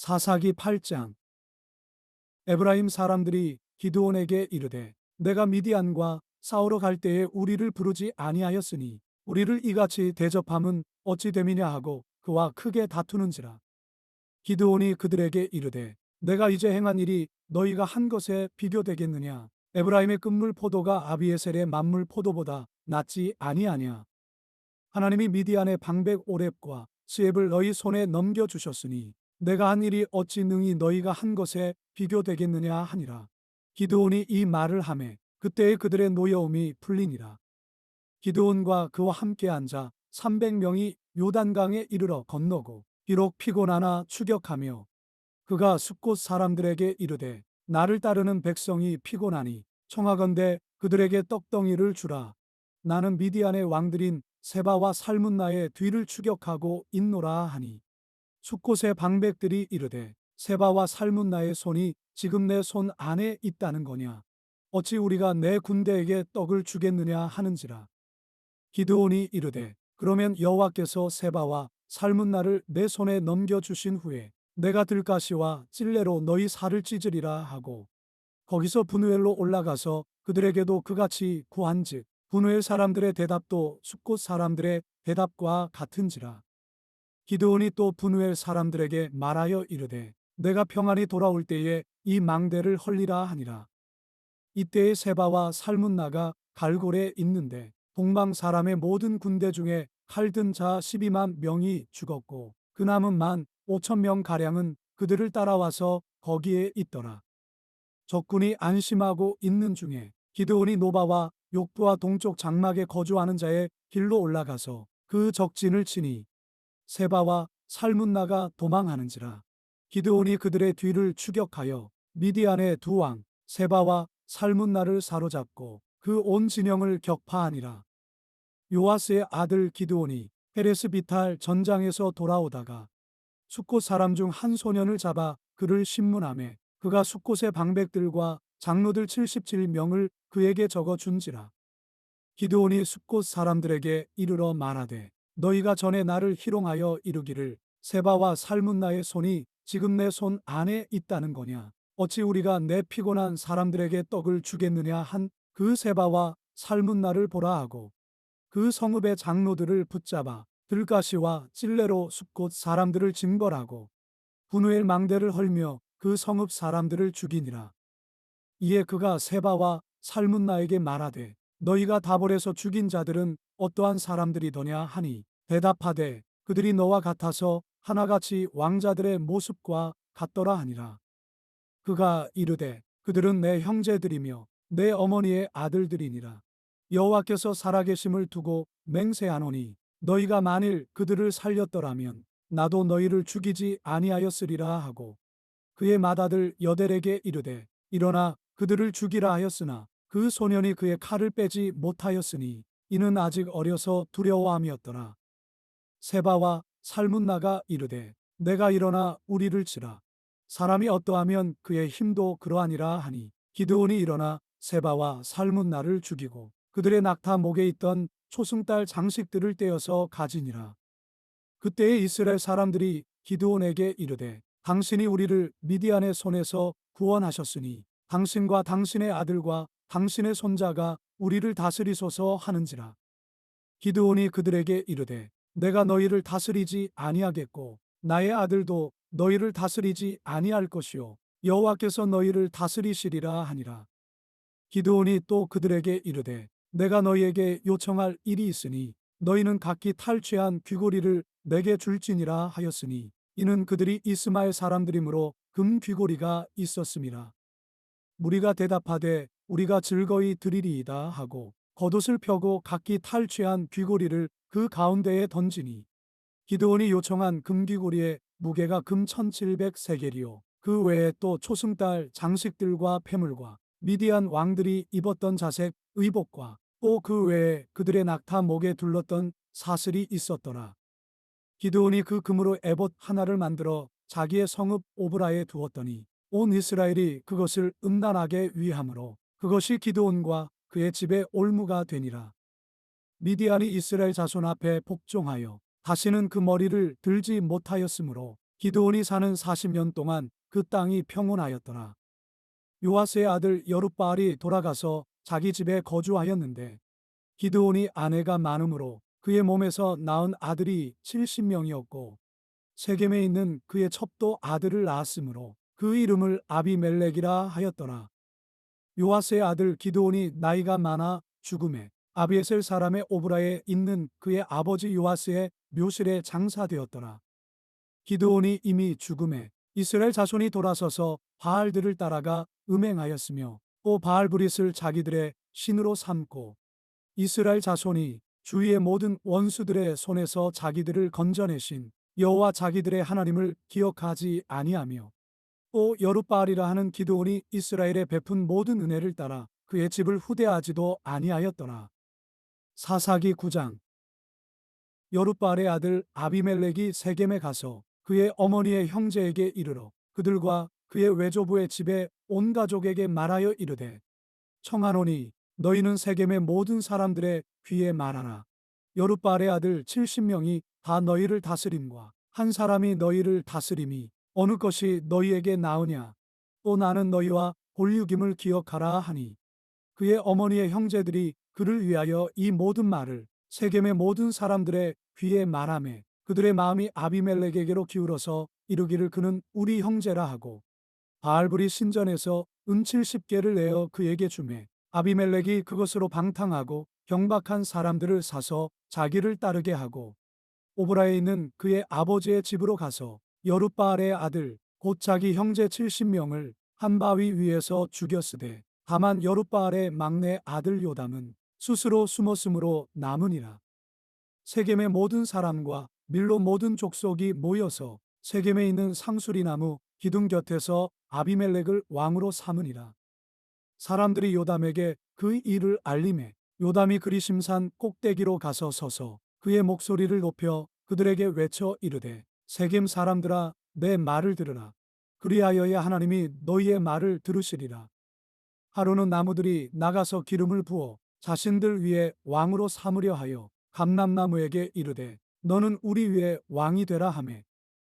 사사기 8장. 에브라임 사람들이 기드온에게 이르되 내가 미디안과 싸우러 갈 때에 우리를 부르지 아니하였으니 우리를 이같이 대접함은 어찌 됨이냐 하고 그와 크게 다투는지라. 기드온이 그들에게 이르되 내가 이제 행한 일이 너희가 한 것에 비교되겠느냐. 에브라임의 끝물 포도가 아비에셀의 만물 포도보다 낫지 아니하냐. 하나님이 미디안의 방백 오렙과 스앱을 너희 손에 넘겨주셨으니 내가 한 일이 어찌 능히 너희가 한 것에 비교되겠느냐 하니라. 기드온이 이 말을 하매 그때에 그들의 노여움이 풀리니라. 기드온과 그와 함께 앉아 300명이 요단강에 이르러 건너고 비록 피곤하나 추격하며 그가 숫곳 사람들에게 이르되 나를 따르는 백성이 피곤하니 청하건대 그들에게 떡덩이를 주라. 나는 미디안의 왕들인 세바와 살문나의 뒤를 추격하고 있노라 하니 숫곳의 방백들이 이르되 세바와 살문나의 손이 지금 내 손 안에 있다는 거냐. 어찌 우리가 내 군대에게 떡을 주겠느냐 하는지라. 기드온이 이르되 그러면 여호와께서 세바와 살문나를 내 손에 넘겨주신 후에 내가 들가시와 찔레로 너희 살을 찢으리라 하고 거기서 분우엘로 올라가서 그들에게도 그같이 구한즉 분우엘 사람들의 대답도 숫곳 사람들의 대답과 같은지라. 기드온이 또 분우엘 사람들에게 말하여 이르되 내가 평안히 돌아올 때에 이 망대를 헐리라 하니라. 이때에 세바와 살문나가 갈골에 있는데 동방 사람의 모든 군대 중에 칼든 자 12만 명이 죽었고 그 남은 15,000명 가량은 그들을 따라와서 거기에 있더라. 적군이 안심하고 있는 중에 기드온이 노바와 욕부와 동쪽 장막에 거주하는 자의 길로 올라가서 그 적진을 치니 세바와 살문나가 도망하는지라. 기드온이 그들의 뒤를 추격하여 미디안의 두 왕 세바와 살문나를 사로잡고 그 온 진영을 격파하니라. 요아스의 아들 기드온이 헤레스 비탈 전장에서 돌아오다가 숫곳 사람 중 한 소년을 잡아 그를 신문하매 그가 숫곳의 방백들과 장로들 77명을 그에게 적어 준지라. 기드온이 숫곳 사람들에게 이르러 말하되 너희가 전에 나를 희롱하여 이르기를 세바와 살문나의 손이 지금 내 손 안에 있다는 거냐. 어찌 우리가 내 피곤한 사람들에게 떡을 주겠느냐 한 그 세바와 살문나를 보라 하고 그 성읍의 장로들을 붙잡아 들가시와 찔레로 숫곳 사람들을 징벌하고 분우엘 망대를 헐며 그 성읍 사람들을 죽이니라. 이에 그가 세바와 살문나에게 말하되 너희가 다볼에서 죽인 자들은 어떠한 사람들이더냐 하니 대답하되 그들이 너와 같아서 하나같이 왕자들의 모습과 같더라 하니라. 그가 이르되 그들은 내 형제들이며 내 어머니의 아들들이니라. 여호와께서 살아계심을 두고 맹세하노니 너희가 만일 그들을 살렸더라면 나도 너희를 죽이지 아니하였으리라 하고 그의 맏아들 여델에게 이르되 일어나 그들을 죽이라 하였으나 그 소년이 그의 칼을 빼지 못하였으니 이는 아직 어려서 두려워함이었더라. 세바와 살문나가 이르되 내가 일어나 우리를 치라. 사람이 어떠하면 그의 힘도 그러하니라 하니 기드온이 일어나 세바와 살문나를 죽이고 그들의 낙타 목에 있던 초승달 장식들을 떼어서 가지니라. 그때에 이스라엘 사람들이 기드온에게 이르되 당신이 우리를 미디안의 손에서 구원하셨으니 당신과 당신의 아들과 당신의 손자가 우리를 다스리소서 하는지라. 기드온이 그들에게 이르되 내가 너희를 다스리지 아니하겠고 나의 아들도 너희를 다스리지 아니할 것이요 여호와께서 너희를 다스리시리라 하니라. 기드온이 또 그들에게 이르되 내가 너희에게 요청할 일이 있으니 너희는 각기 탈취한 귀고리를 내게 줄지니라 하였으니 이는 그들이 이스마엘 사람들이므로 금 귀고리가 있었음이라. 무리가 대답하되 우리가 즐거이 드리리이다 하고 겉옷을 펴고 각기 탈취한 귀고리를 그 가운데에 던지니 기드온이 요청한 금귀고리의 무게가 금 1700세겔이요 그 외에 또 초승달 장식들과 폐물과 미디안 왕들이 입었던 자색 의복과 또 그 외에 그들의 낙타 목에 둘렀던 사슬이 있었더라. 기드온이 그 금으로 에봇 하나를 만들어 자기의 성읍 오브라에 두었더니 온 이스라엘이 그것을 음란하게 위함으로 그것이 기드온과 그의 집의 올무가 되니라. 미디안이 이스라엘 자손 앞에 복종하여 다시는 그 머리를 들지 못하였으므로 기드온이 사는 40년 동안 그 땅이 평온하였더라. 요아스의 아들 여룻바알이 돌아가서 자기 집에 거주하였는데 기드온이 아내가 많으므로 그의 몸에서 낳은 아들이 70명이었고 세겜에 있는 그의 첩도 아들을 낳았으므로 그 이름을 아비멜렉이라 하였더라. 요아스의 아들 기드온이 나이가 많아 죽음에 아비에셀 사람의 오브라에 있는 그의 아버지 요아스의 묘실에 장사되었더라. 기드온이 이미 죽음에 이스라엘 자손이 돌아서서 바알들을 따라가 음행하였으며 또 바알브릿을 자기들의 신으로 삼고 이스라엘 자손이 주위의 모든 원수들의 손에서 자기들을 건져내신 여호와 자기들의 하나님을 기억하지 아니하며 또 여룻바알이라 하는 기드온이 이스라엘에 베푼 모든 은혜를 따라 그의 집을 후대하지도 아니하였더라. 사사기 9장. 여룻바알의 아들 아비멜렉이 세겜에 가서 그의 어머니의 형제에게 이르러 그들과 그의 외조부의 집에 온 가족에게 말하여 이르되 청하노니 너희는 세겜의 모든 사람들의 귀에 말하라. 여룻바알의 아들 70명이 다 너희를 다스림과 한 사람이 너희를 다스림이 어느 것이 너희에게 나으냐. 또 나는 너희와 본육임을 기억하라 하니 그의 어머니의 형제들이 그를 위하여 이 모든 말을 세겜의 모든 사람들의 귀에 말하매 그들의 마음이 아비멜렉에게로 기울어서 이르기를 그는 우리 형제라 하고 바알불이 신전에서 은 70개를 내어 그에게 주매 아비멜렉이 그것으로 방탕하고 경박한 사람들을 사서 자기를 따르게 하고 오브라에 있는 그의 아버지의 집으로 가서 여룻바알의 아들 곧 자기 형제 70명을 한 바위 위에서 죽였으되 다만 여룻바알의 막내 아들 요담은 스스로 숨었으므로 남으니라. 세겜의 모든 사람과 밀로 모든 족속이 모여서 세겜에 있는 상수리나무 기둥 곁에서 아비멜렉을 왕으로 삼으니라. 사람들이 요담에게 그 일을 알림해 요담이 그리심산 꼭대기로 가서 서서 그의 목소리를 높여 그들에게 외쳐 이르되 세겜 사람들아 내 말을 들으라. 그리하여야 하나님이 너희의 말을 들으시리라. 하루는 나무들이 나가서 기름을 부어 자신들 위에 왕으로 삼으려 하여 감람나무에게 이르되 너는 우리 위에 왕이 되라 하매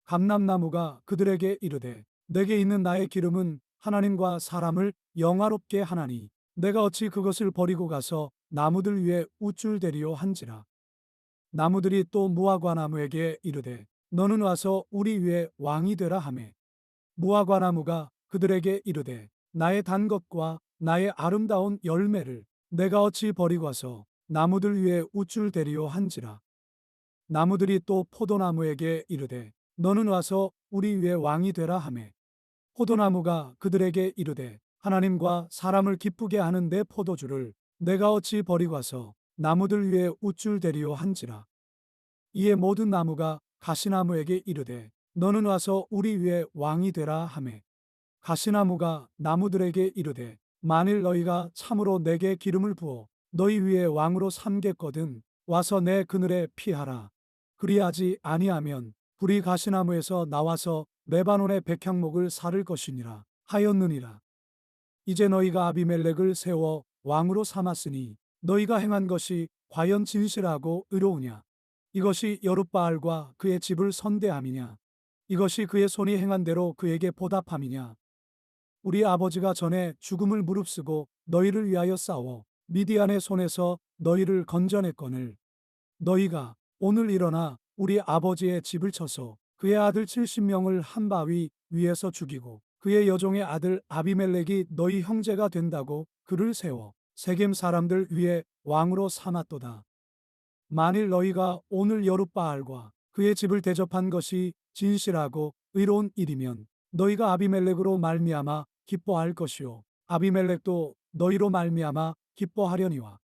감람나무가 그들에게 이르되 내게 있는 나의 기름은 하나님과 사람을 영화롭게 하나니 내가 어찌 그것을 버리고 가서 나무들 위에 우쭐대리요 한지라. 나무들이 또 무화과나무에게 이르되 너는 와서 우리 위에 왕이 되라 하매 무화과나무가 그들에게 이르되 나의 단 것과 나의 아름다운 열매를 내가 어찌 버리고 와서 나무들 위에 우쭐대리요 한지라. 나무들이 또 포도나무에게 이르되 너는 와서 우리 위에 왕이 되라 하매 포도나무가 그들에게 이르되 하나님과 사람을 기쁘게 하는 내 포도주를 내가 어찌 버리고 와서 나무들 위에 우쭐대리요 한지라. 이에 모든 나무가 가시나무에게 이르되 너는 와서 우리 위에 왕이 되라 하매 가시나무가 나무들에게 이르되 만일 너희가 참으로 내게 기름을 부어 너희 위에 왕으로 삼겠거든 와서 내 그늘에 피하라. 그리하지 아니하면 불이 가시나무에서 나와서 레바논의 백향목을 사를 것이니라 하였느니라. 이제 너희가 아비멜렉을 세워 왕으로 삼았으니 너희가 행한 것이 과연 진실하고 의로우냐. 이것이 여룻바알과 그의 집을 선대함이냐. 이것이 그의 손이 행한 대로 그에게 보답함이냐. 우리 아버지가 전에 죽음을 무릅쓰고 너희를 위하여 싸워 미디안의 손에서 너희를 건져냈거늘 너희가 오늘 일어나 우리 아버지의 집을 쳐서 그의 아들 70명을 한 바위 위에서 죽이고 그의 여종의 아들 아비멜렉이 너희 형제가 된다고 그를 세워 세겜 사람들 위에 왕으로 삼았도다. 만일 너희가 오늘 여룻바알과 그의 집을 대접한 것이 진실하고 의로운 일이면 너희가 아비멜렉으로 말미암아 기뻐할 것이요 아비멜렉도 너희로 말미암아 기뻐하려니와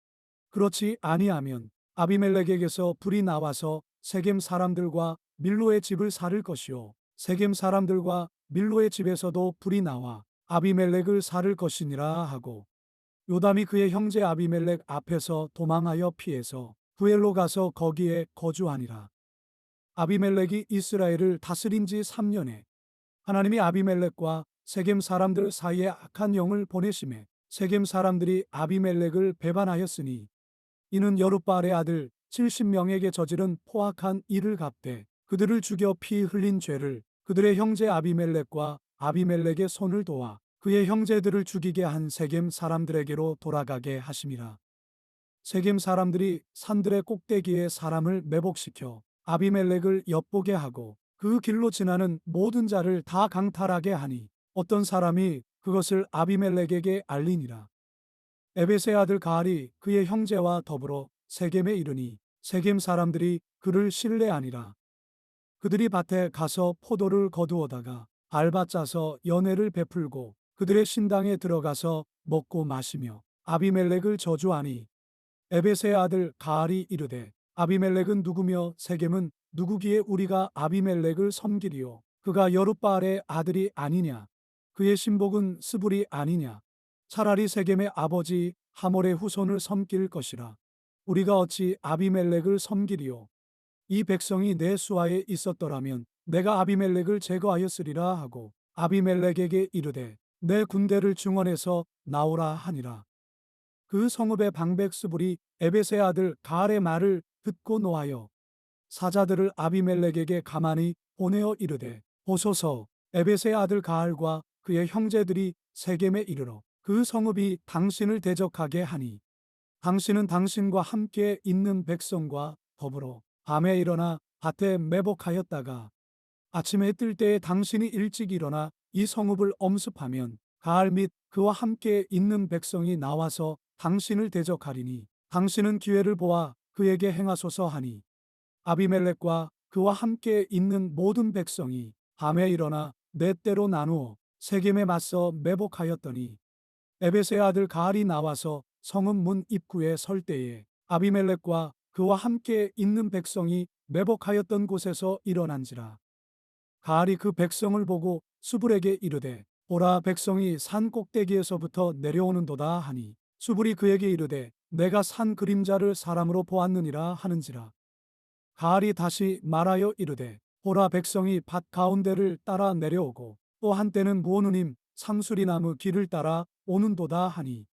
그렇지 아니하면 아비멜렉에게서 불이 나와서 세겜 사람들과 밀로의 집을 사를 것이요 세겜 사람들과 밀로의 집에서도 불이 나와 아비멜렉을 사를 것이니라 하고 요담이 그의 형제 아비멜렉 앞에서 도망하여 피해서 부엘로 가서 거기에 거주하니라. 아비멜렉이 이스라엘을 다스린 지 3년에 하나님이 아비멜렉과 세겜 사람들 사이에 악한 영을 보내심에 세겜 사람들이 아비멜렉을 배반하였으니 이는 여룻바알의 아들 70명에게 저지른 포악한 일을 갚되 그들을 죽여 피 흘린 죄를 그들의 형제 아비멜렉과 아비멜렉의 손을 도와 그의 형제들을 죽이게 한 세겜 사람들에게로 돌아가게 하심이라. 세겜 사람들이 산들의 꼭대기에 사람을 매복시켜 아비멜렉을 엿보게 하고 그 길로 지나는 모든 자를 다 강탈하게 하니 어떤 사람이 그것을 아비멜렉에게 알리니라. 에벳의 아들 가알이 그의 형제와 더불어 세겜에 이르니 세겜 사람들이 그를 신뢰하니라. 그들이 밭에 가서 포도를 거두어다가 알바 짜서 연회를 베풀고 그들의 신당에 들어가서 먹고 마시며 아비멜렉을 저주하니 에벳의 아들 가알이 이르되 아비멜렉은 누구며 세겜은 누구기에 우리가 아비멜렉을 섬기리요 그가 여룻바알의 아들이 아니냐 그의 신복은 스불이 아니냐 차라리 세겜의 아버지 하몰의 후손을 섬길 것이라 우리가 어찌 아비멜렉을 섬기리요 이 백성이 내 수하에 있었더라면 내가 아비멜렉을 제거하였으리라 하고 아비멜렉에게 이르되 내 군대를 중원에서 나오라 하니라. 그 성읍의 방백 스불이 에벳의 아들 가알의 말을 듣고 노하여 사자들을 아비멜렉에게 가만히 보내어 이르되 보소서 에벳의 아들 가알과 그의 형제들이 세겜에 이르러 그 성읍이 당신을 대적하게 하니 당신은 당신과 함께 있는 백성과 더불어 밤에 일어나 밭에 매복하였다가 아침에 뜰 때에 당신이 일찍 일어나 이 성읍을 엄습하면 가알 및 그와 함께 있는 백성이 나와서 당신을 대적하리니 당신은 기회를 보아 그에게 행하소서 하니 아비멜렉과 그와 함께 있는 모든 백성이 밤에 일어나 네 때로 나누어 세겜에 맞서 매복하였더니 에벳의 아들 가알이 나와서 성읍 문 입구에 설 때에 아비멜렉과 그와 함께 있는 백성이 매복하였던 곳에서 일어난지라. 가알이 그 백성을 보고 수불에게 이르되 보라 백성이 산 꼭대기에서부터 내려오는도다 하니 수불이 그에게 이르되 내가 산 그림자를 사람으로 보았느니라 하는지라. 가알이 다시 말하여 이르되 보라 백성이 밭 가운데를 따라 내려오고 또 한때는 무오누님 상수리나무 길을 따라 오는도다 하니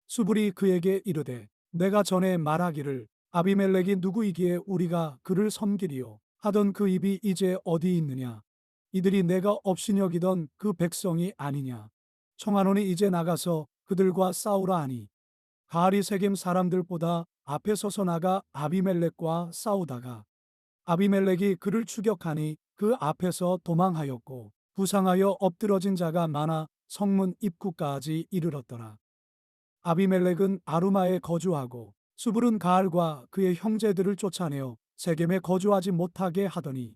수불이 그에게 이르되 내가 전에 말하기를 아비멜렉이 누구이기에 우리가 그를 섬기리요 하던 그 입이 이제 어디 있느냐 이들이 내가 업신여기던 그 백성이 아니냐 청하노니 이제 나가서 그들과 싸우라 하니 가알이 세겜 사람들보다 앞에 서서 나가 아비멜렉과 싸우다가 아비멜렉이 그를 추격하니 그 앞에서 도망하였고 부상하여 엎드러진 자가 많아 성문 입구까지 이르렀더라. 아비멜렉은 아루마에 거주하고 수불은 가알과 그의 형제들을 쫓아내어 세겜에 거주하지 못하게 하더니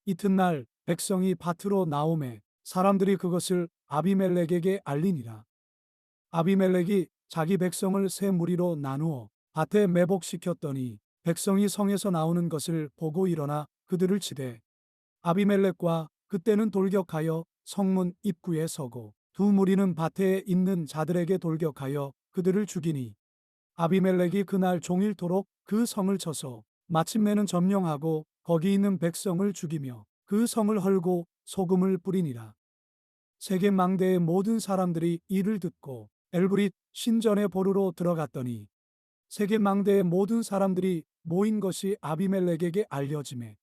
이튿날 백성이 밭으로 나오매 사람들이 그것을 아비멜렉에게 알리니라. 아비멜렉이 자기 백성을 세 무리로 나누어 밭에 매복시켰더니 백성이 성에서 나오는 것을 보고 일어나 그들을 치되 아비멜렉과 그때는 돌격하여 성문 입구에 서고 두 무리는 밭에 있는 자들에게 돌격하여 그들을 죽이니 아비멜렉이 그날 종일토록 그 성을 쳐서 마침내는 점령하고 거기 있는 백성을 죽이며 그 성을 헐고 소금을 뿌리니라. 세겜 망대의 모든 사람들이 이를 듣고 엘브릿 신전에 보르러 들어갔더니 세겜 망대의 모든 사람들이 모인 것이 아비멜렉에게 알려지매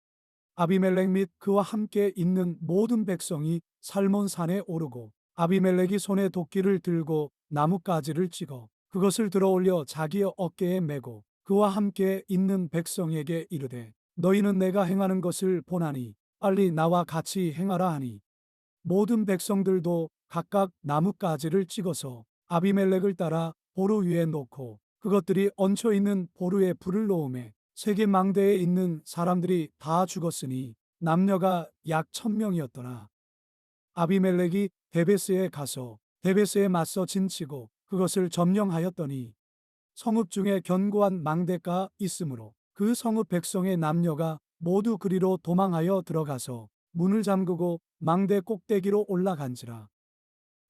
아비멜렉 및 그와 함께 있는 모든 백성이 살몬산에 오르고 아비멜렉이 손에 도끼를 들고 나뭇가지를 찍어 그것을 들어올려 자기의 어깨에 메고 그와 함께 있는 백성에게 이르되 너희는 내가 행하는 것을 보나니 빨리 나와 같이 행하라 하니 모든 백성들도 각각 나뭇가지를 찍어서 아비멜렉을 따라 보루 위에 놓고 그것들이 얹혀 있는 보루에 불을 놓음에 세겜 망대에 있는 사람들이 다 죽었으니 남녀가 약 1000명이었더라. 아비멜렉이 데베스에 가서 데베스에 맞서 진치고 그것을 점령하였더니 성읍 중에 견고한 망대가 있으므로 그 성읍 백성의 남녀가 모두 그리로 도망하여 들어가서 문을 잠그고 망대 꼭대기로 올라간지라.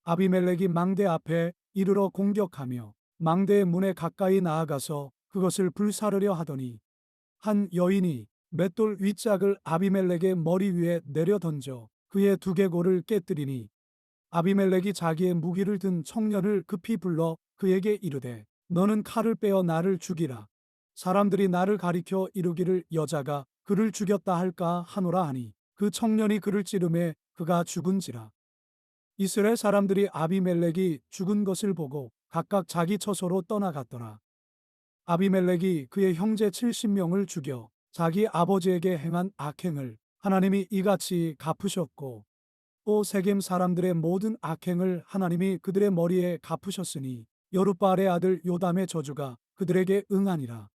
아비멜렉이 망대 앞에 이르러 공격하며 망대의 문에 가까이 나아가서 그것을 불사르려 하더니 한 여인이 맷돌 윗짝을 아비멜렉의 머리 위에 내려 던져 그의 두개골을 깨뜨리니 아비멜렉이 자기의 무기를 든 청년을 급히 불러 그에게 이르되 너는 칼을 빼어 나를 죽이라. 사람들이 나를 가리켜 이르기를 여자가 그를 죽였다 할까 하노라 하니 그 청년이 그를 찌르매 그가 죽은지라. 이스라엘 사람들이 아비멜렉이 죽은 것을 보고 각각 자기 처소로 떠나갔더라. 아비멜렉이 그의 형제 70명을 죽여 자기 아버지에게 행한 악행을 하나님이 이같이 갚으셨고, 또 세겜 사람들의 모든 악행을 하나님이 그들의 머리에 갚으셨으니 여룻바알의 아들 요담의 저주가 그들에게 응하니라.